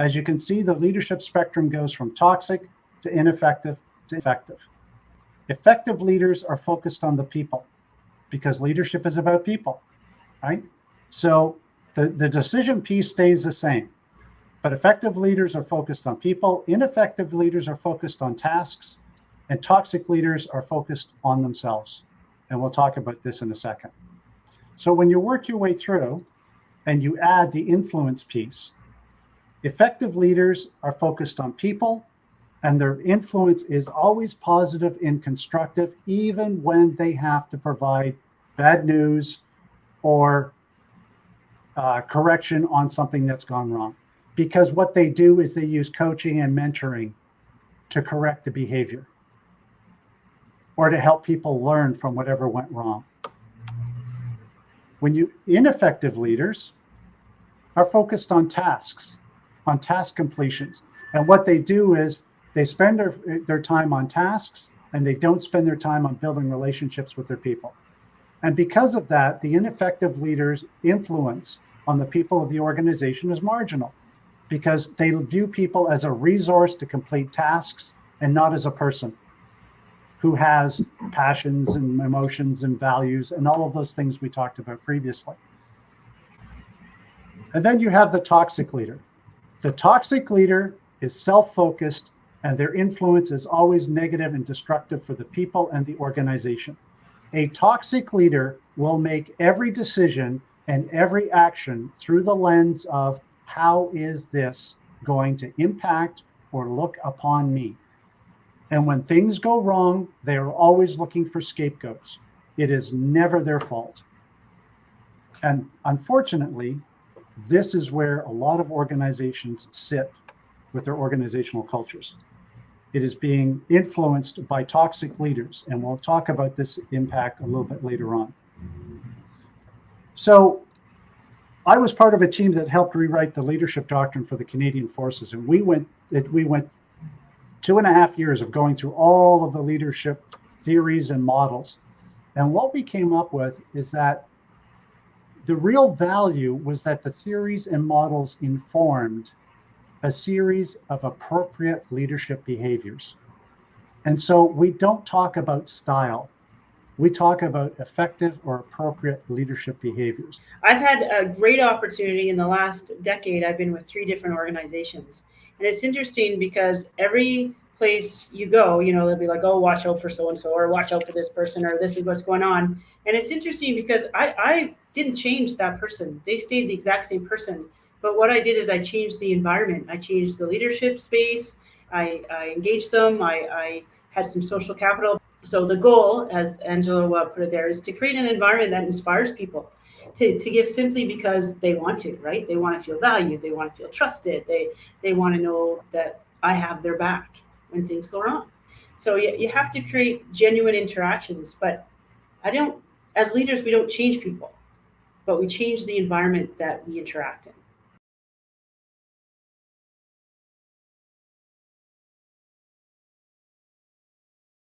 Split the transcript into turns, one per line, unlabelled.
As you can see, the leadership spectrum goes from toxic to ineffective to effective. Effective leaders are focused on the people because leadership is about people, right? So the decision piece stays the same, but effective leaders are focused on people, ineffective leaders are focused on tasks, and toxic leaders are focused on themselves. And we'll talk about this in a second. So when you work your way through and you add the influence piece, effective leaders are focused on people, and their influence is always positive and constructive, even when they have to provide bad news or correction on something that's gone wrong. Because what they do is they use coaching and mentoring to correct the behavior or to help people learn from whatever went wrong. Ineffective leaders are focused on tasks, on task completions. And what they do is they spend their time on tasks, and they don't spend their time on building relationships with their people. And because of that, the ineffective leaders' influence on the people of the organization is marginal because they view people as a resource to complete tasks and not as a person who has passions and emotions and values and all of those things we talked about previously. And then you have the toxic leader. The toxic leader is self-focused, and their influence is always negative and destructive for the people and the organization. A toxic leader will make every decision and every action through the lens of how is this going to impact or look upon me? And when things go wrong, they are always looking for scapegoats. It is never their fault. And unfortunately, this is where a lot of organizations sit with their organizational cultures. It is being influenced by toxic leaders, and we'll talk about this impact a little bit later on. So I was part of a team that helped rewrite the leadership doctrine for the Canadian Forces, and we went 2.5 years of going through all of the leadership theories and models. And what we came up with is that the real value was that the theories and models informed a series of appropriate leadership behaviors. And so we don't talk about style. We talk about effective or appropriate leadership behaviors.
I've had a great opportunity in the last decade. I've been with 3 different organizations. And it's interesting because every place you go, they'll be like, oh, watch out for so-and-so, or watch out for this person, or this is what's going on. And it's interesting because I didn't change that person. They stayed the exact same person. But what I did is I changed the environment. I changed the leadership space. I engaged them. I had some social capital. So the goal, as Angela put it there, is to create an environment that inspires people to give simply because they want to, right? They want to feel valued. They want to feel trusted. They want to know that I have their back when things go wrong. So you have to create genuine interactions. But as leaders, we don't change people, but we change the environment that we interact in.